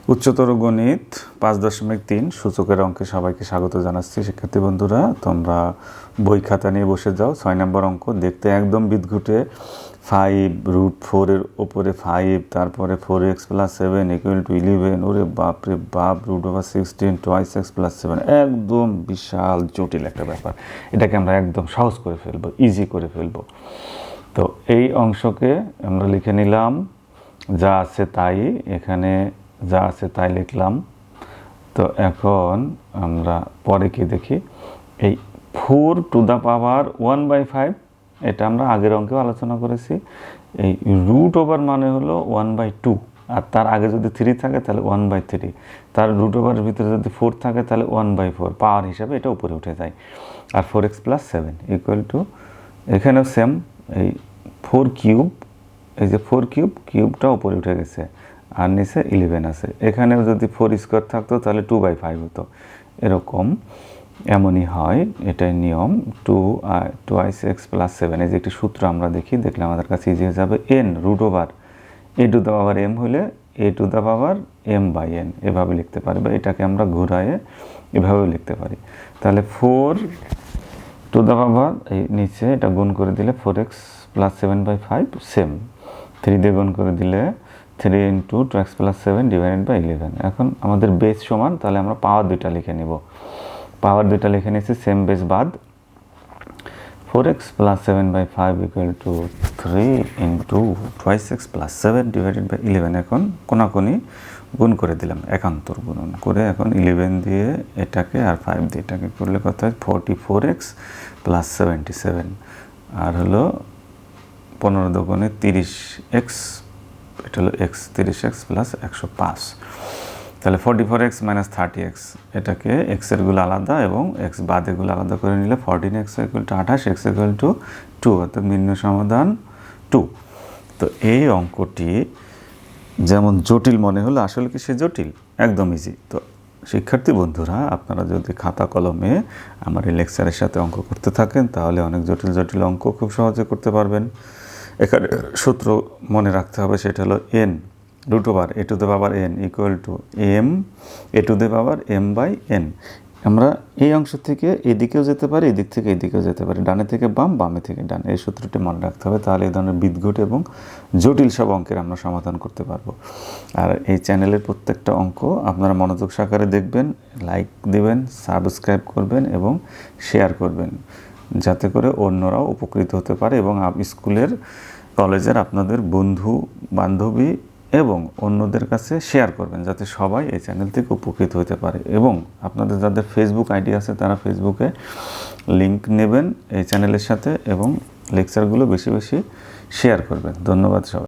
উচ্চতর গণিত 5.3 সূচকের অঙ্কে সবাইকে স্বাগত জানাচ্ছি। শিক্ষার্থী বন্ধুরা, তোমরা বই খাতা নিয়ে বসে যাও। 6 নম্বর অঙ্ক দেখতে একদম বিদঘুটে। 5√4 এর ওপরে 5, তারপরে 4x + 7 = 11। ওরে বাপরে বাপ, √16 2x + 7, একদম বিশাল জটিল একটা ব্যাপার। এটাকে আমরা একদম সহজ করে ফেলবো, ইজি করে ফেলবো। তো এই অংশকে আমরা লিখে নিলাম, যা আছে তাই। এখানে যা আছে তাই লিখলাম। তো এখন আমরা পরে কি দেখি, এই 4⁵ এটা আমরা আগের অঙ্কেও আলোচনা করেছি। এই √ওভার মানে হলো 1/2, আর তার আগে যদি 3 থাকে তাহলে 1/3, তার √ওভারের ভিতরে যদি 4 থাকে তাহলে 1/4, পাওয়ার হিসাবে এটা উপরে উঠে যায়। আর 4x + 7 = এখানেও সেম, এই 4³ এই যে 4³ কিউবটা উপরে উঠে গেছে, আর নিচে 11 আছে। এখানেও যদি 4² থাকতো তাহলে 2/5 হতো। এরকম এমনই হয়, এটাই নিয়ম। 2x + 7, এই যে একটি সূত্র আমরা দেখলে আমাদের কাছে ইজি হয়ে যাবে। n √a⁴m হলে a⁴m/n এভাবে লিখতে পারি, বা এটাকে আমরা ঘুরায়ে এভাবেও লিখতে পারি। তাহলে 4 এই নিচে এটা গুণ করে দিলে 4x + 7/5 সেম, 3 দিয়ে গুণ করে দিলে 3 × 2x + 7 / 11। এখন আমাদের বেস সমান, তাহলে আমরা পাওয়ার দুইটা লিখে নিব। পাওয়ার দুইটা লিখে নিয়েছি, সেম বেস বাদ। 4x + 7/5 = 3 × 2x + 7 / 11। এখন কোনাকুনি গুণ করে দিলাম, একান্তর গুণন করে। এখন 11 দিয়ে এটাকে আর 5 দিয়ে এটাকে করলে কত হয়, 44x + 77, আর হলো 15 × 30x, এটা হলো x, 30x + 105। তাহলে 44x - 30x, এটাকে x এরগুলো আলাদা এবং x বাদেগুলো আলাদা করে নিলে 14x = 28, x = 2, অর্থাৎ নির্ণয় সমাধান 2। তো এই অঙ্কটি যেমন জটিল মনে হলো, আসলে কি সে জটিল? একদম ইজি। তো শিক্ষার্থী বন্ধুরা, আপনারা যদি খাতা কলমে আমার এই লেকচারের সাথে অঙ্ক করতে থাকেন, তাহলে অনেক জটিল জটিল অঙ্ক খুব সহজে করতে পারবেন। এখানে সূত্র মনে রাখতে হবে, সেটা হলো n √a⁴n = m/n। আমরা এই অংশ থেকে এদিকেও যেতে পারি, এদিক থেকে এদিকেও যেতে পারি, ডানে থেকে বাম, বামে থেকে ডান। এই সূত্রটি মনে রাখতে হবে, তাহলে এই ধরনের বিদঘুট এবং জটিল সব অঙ্কের আমরা সমাধান করতে পারবো। আর এই চ্যানেলের প্রত্যেকটা অঙ্ক আপনারা মনোযোগ সহকারে দেখবেন, লাইক দিবেন, সাবস্ক্রাইব করবেন এবং শেয়ার করবেন, যাতে করে অন্যরাও উপকৃত হতে পারে। এবং স্কুলের কলেজের আপনাদের বন্ধু বান্ধবী এবং অন্যদের কাছে শেয়ার করবেন, যাতে সবাই এই চ্যানেল থেকে উপকৃত হতে পারে। এবং আপনাদের যাদের ফেসবুক আইডি আছে, তারা ফেসবুকে লিংক নেবেন এই চ্যানেলের সাথে, এবং লেকচারগুলো বেশি বেশি শেয়ার করবেন। ধন্যবাদ সবাই।